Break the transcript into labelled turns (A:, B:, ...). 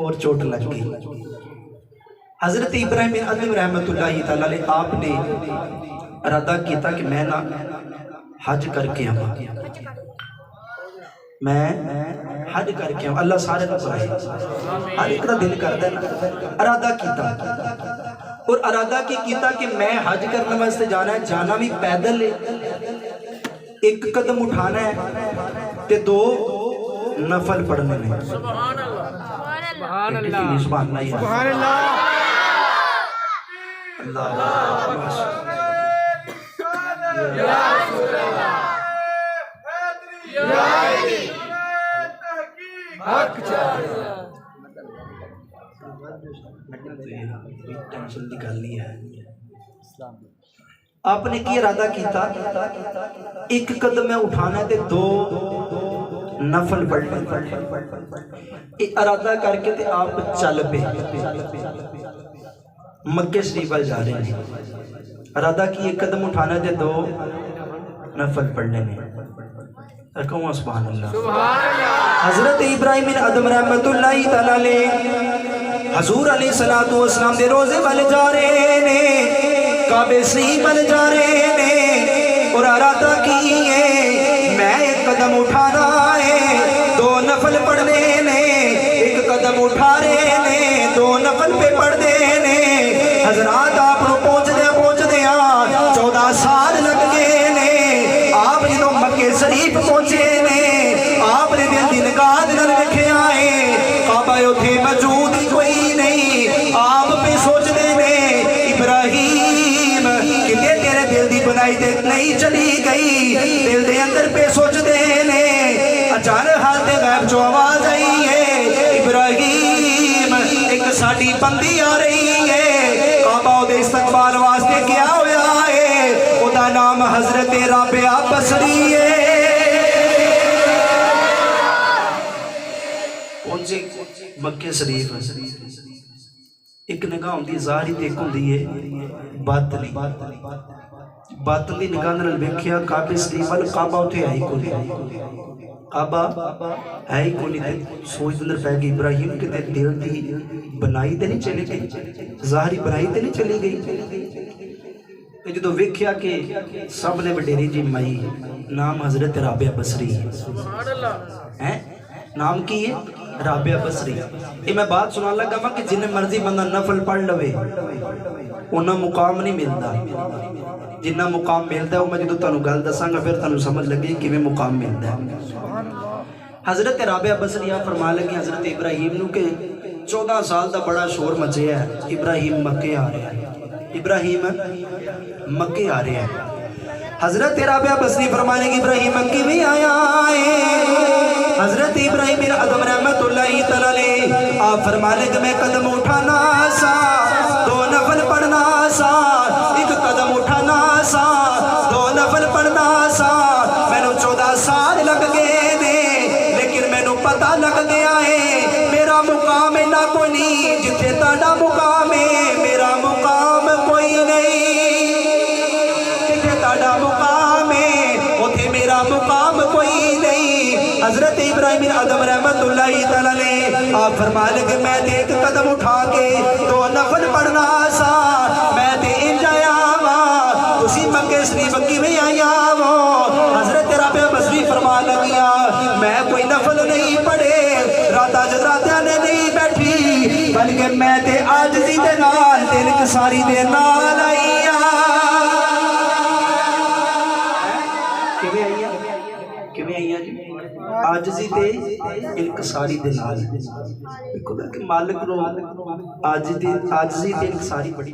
A: اور چوٹ لگ گئی۔ حضرت ابراہیم بن ادم رحمت اللہ تعالیٰ علیہ آپ نے ارادہ کیتا کہ میں نہ حج کر کے آواں، میں حج کر کے آواں۔ اللہ سارے نہ کرائے، ہر ایک دا دل کردا ہے نا۔ ارادہ کیتا اور ارادہ کی کیتا کہ میں حج کرنے واسطے جانا ہے، جانا بھی پیدل ہے، ایک قدم اٹھانا ہے تے دو نفل پڑھنے میں۔
B: سبحان اللہ،
A: سبحان اللہ، سبحان اللہ، سبحان اللہ، آپ نے کی ارادہ کیتا ایک قدم میں اٹھانا ہے تے دو نفل پڑھنے۔ ارادہ کر کے تے آپ چل پے مکے شریف پر جا رہے ہیں۔ ارادہ کی ایک قدم اٹھانا ہے تے دو نفل پڑھنے میں۔ کہوں سبحان اللہ۔ حضرت ابراہیم بن ادم رحمت اللہ تعالیٰ علیہ حضور علیہ السلام دے روزے بل جا رہے نے، کعبے شریف بل جا رہے نے، اور ارادہ کی ہے میں ایک قدم اٹھانا ہے دو نفل پڑھنے نے۔ ایک قدم اٹھا رہے نے، دو نفل پہ پڑھنے نے۔ حضرات آپ کو پہنچ دیا 14 سال لگ گئے نے۔ آپ جدو مکے شریف پہنچے نے، آپ نے دل دی نگاہ نال رکھے آئے، کعبہ اتھے موجود ہی کوئی نہیں۔ آپ پہ سوچنے نے ابراہیم کتے تیرے دل دی بنائی تے نہیں چلی گئی، دل دے اندر پہ سوچنے نے۔ اچانک حالت غیب جو آواز آئی ہے، ابراہیم ایک ساڑی بندی آ رہی ہے، کعبہ دے استقبال واسطے کیا ہویا ہے، او دا نام حضرت رابعہ بصری ہے۔ پہنچے مکہ شریف، ایک نگاہ ہوندی ظاہری تے ایک ہوندی ہے باطنی۔ باطنی نگاہ نال ویکھیا کعبہ شریف ول، کعبہ اوتھے ہے ہی کوئی، کعبہ ہے ہی کوئی نہیں۔ سوچ اندر پہ گئی ابراہیم کہ تے دل دی بنائی تے نہیں چلی گئی، ظاہری بنائی تے نہیں چلی گئی۔ جدو ویکھیا کہ سب نے وڈیری جی مائی، نام حضرت رابعہ بصری ہے۔ نام کی ہے رابعہ بصری۔ یہ میں بات سنا لگا ہوں کہ جن مرضی بندہ نفل پڑھ لوے انہاں مقام نہیں ملتا، جنہ مقام ملتا ہے وہ میں جدو تانوں گل دساں گا پھر تانوں سمجھ لگے کہ میں مقام ملتا ہے۔ حضرت رابعہ بصری فرما لگی حضرت ابراہیم نو کہ 14 سال دا بڑا شور مچے ہے، ابراہیم مکے آ رہا ہے، ابراہیم مکے آ رہا ہے۔ حضرت رابعہ بصری فرمانے کی ابراہیم مکی میں آیا ہے۔ حضرت ابراہیم بن ادم رحمت اللہ تعالیٰ علیہ آپ فرمانے کہ میں قدم اٹھانا سا دو نفل پڑھنا سا، ایک قدم اٹھانا سا دو نفل پڑھنا سا۔ میں نے 14 سال لگ گئے نے، لیکن میں نے پتہ لگ گیا ہے میرا مقام نہ کوئی نہیں، جتھے تاڑا مقام ہے میرا مقام کوئی نہیں، جتھے تاڑا مقام ہے اتھے میرا مقام کوئی نہیں۔ حضرت ابراہیم بن ادم رحمت اللہ تعالیٰ نے آپ فرمانے کہ میں تے ایک قدم اٹھا کے دو نفل پڑھنا سا، میں تے انجایا ماں اسی مکے شریف مکی میں آیا ماں۔ حضرت رابعہ بصری فرما لگیا میں کوئی نفل نہیں پڑھے، راتہ جدراتیاں نے نہیں بیٹھی، بلکہ میں تے عاجزی دے نال تے انکساری دے نال آئیا۔ کیویں آئیا؟ کیویں آئیا جی؟ عاجزی تے انکساری دے نال۔ دیکھو کہ مالک نو عاجزی تے انکساری بڑی